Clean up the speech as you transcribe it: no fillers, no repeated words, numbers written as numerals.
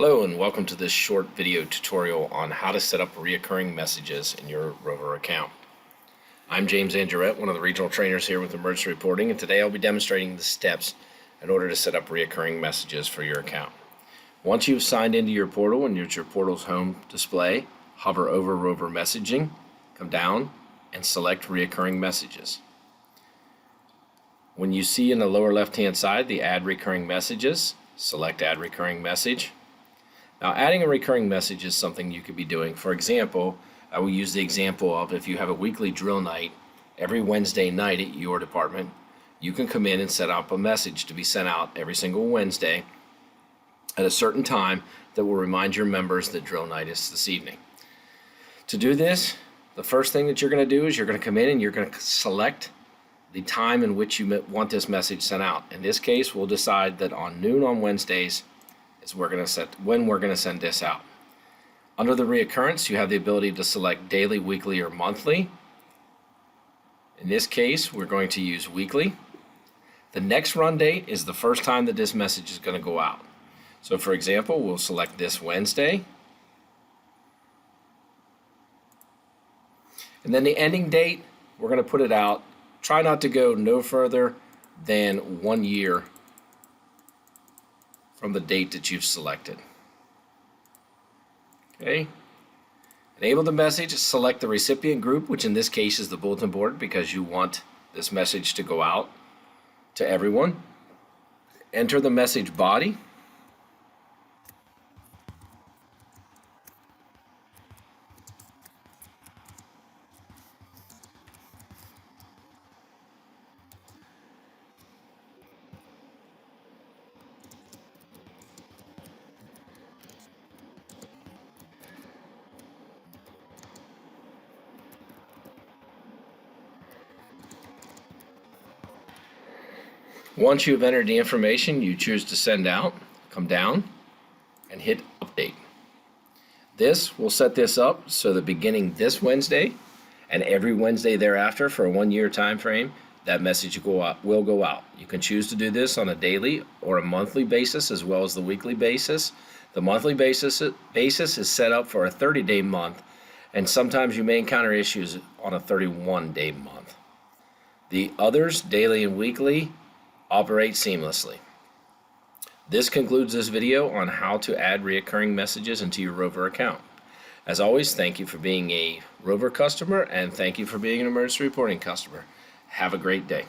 Hello and welcome to this short video tutorial on how to set up recurring messages in your Rover account. I'm James Andurette, one of the regional trainers here with Emergency Reporting, and today I'll be demonstrating the steps in order to set up recurring messages for your account. Once you've signed into your portal and use your portal's home display, hover over Rover Messaging, come down and select recurring messages. When you see in the lower left hand side the add recurring messages, select add recurring message. Now, adding a recurring message is something you could be doing. For example, I will use the example of if you have a weekly drill night every Wednesday night at your department, you can come in and set up a message to be sent out every single Wednesday at a certain time that will remind your members that drill night is this evening. To do this, the first thing that you're going to do is you're going to come in and you're going to select the time in which you want this message sent out. In this case, we'll decide that on noon on Wednesdays is when we're going to send this out. Under the reoccurrence, you have the ability to select daily, weekly, or monthly. In this case, we're going to use weekly. The next run date is the first time that this message is going to go out. So for example, we'll select this Wednesday. And then the ending date, we're going to put it out. Try not to go no further than 1 year from the date that you've selected. Okay. Enable the message, select the recipient group, which in this case is the bulletin board because you want this message to go out to everyone. Enter the message body. Once you've entered the information you choose to send out, come down and hit update. This will set this up so that beginning this Wednesday and every Wednesday thereafter for a 1 year time frame, that message will go out. You can choose to do this on a daily or a monthly basis as well as the weekly basis. The monthly basis is set up for a 30-day month, and sometimes you may encounter issues on a 31-day month. The others, daily and weekly, operate seamlessly. This concludes this video on how to add recurring messages into your Rover account. As always, thank you for being a Rover customer and thank you for being an emergency reporting customer. Have a great day.